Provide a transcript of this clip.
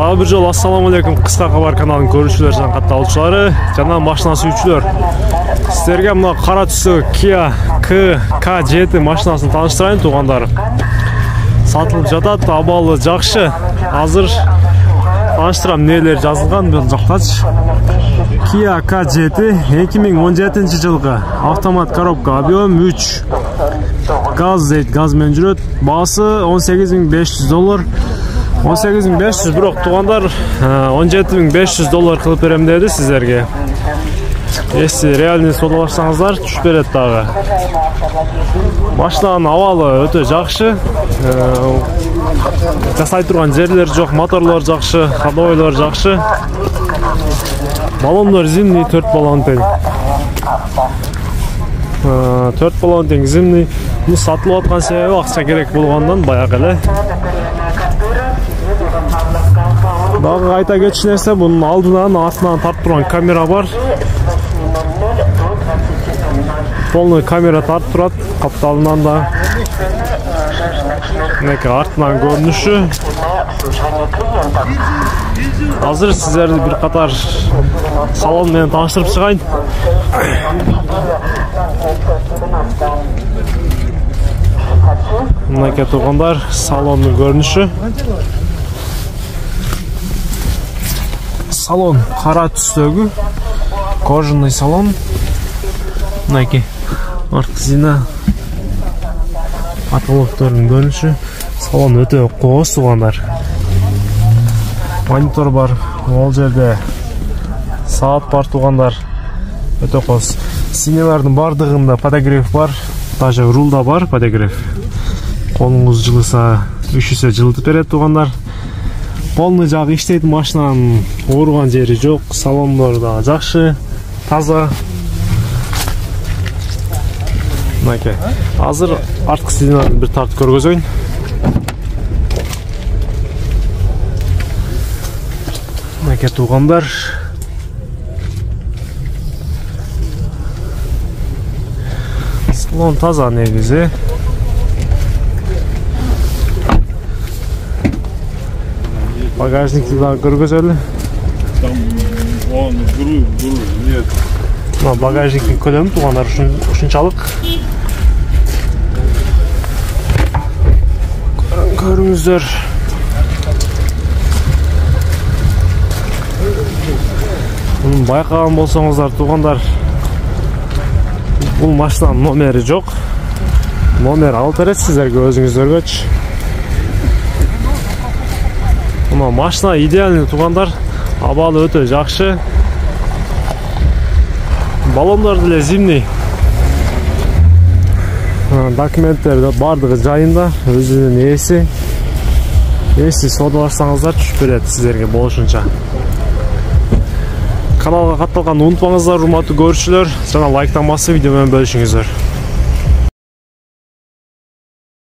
Дагы бир жолу ассаламу алейкум, кыска кабар каналынын көрүүчүлөр жана катталуучулары жана машина сүйүүчүлөр. Сиздерге мына кара түстөгү Kia K7 машинасын тааныштырайын туугандар. Сатылып жатат, абалы жакшы. Азыр тааныштырам нелер жазылган бул жактачы. Kia K7 2017 жылгы автомат коробка, объем 3. Gaz менен жүрөт. Баасы $18.500. 18.500, бирок туугандар $17.500 кылып берем деди сиздерге. Если реальный содалашсаңыздар түшүп берет дагы. Машинанын абалы өтө жакшы. Жасай турган жерлер жок, моторлор жакшы, ходовойлор жакшы. Баллондор зимний, 4 баллон тең. 4 баллон тең зимний. Бул сатылып аткан себеби акча керек болгондон баягы эле. Дагы айта кетчү нерсе, бунун алдынан, артынан тартып турган камера бар. Полный камера тартып турат, капталынан да. Мынакей артынан көрүнүшү. Азыр сиздерди бир катар салон менен тааныштырып чыгайын. Мынакей туугандар, салондун көрүнүшү. Салон кара түстөгү кожаный салон. Мынакей артқы зина потолоктордун көрүнүшү. Салон өтө кооз туугандар. Монитор бар, ол жерде саат бар туугандар. Өтө кооз. Синелардын бардыгында подогрев бар, даже рулда бар подогрев. Колуңуз жылыса, үшүсө жылытып берет туугандар. Полный жагы иштейт, машинанын ооруган жери жок, салондор да жакшы, таза. Мынакей. Азыр арткы сиденаны бир тартып көргөзөйүн. Мынакей туугандар. Салон таза негизи. Багажникти да көргөзөлү. Нет. Мына багажниктин көлөмү туугандар ушунчалык. Көрүңүздөр. Муну байкаган болсоңуздар туугандар, бул машинанын номери жок. Номер алып берет сиздерге өзүңүздөргөчү. Мына машина идеальный туугандар, абалы өтө жакшы. Баллондор деле зимний. Документтер бардыгы жайында, өзүнүн ээси. Если содалашсаңыздар түшүп берет сиздерге болушунча. Каналга катталганды унутпаңыздар, урматтуу көрүүчүлөр. Жана лайктан басып видео менен бөлүшүңүздөр.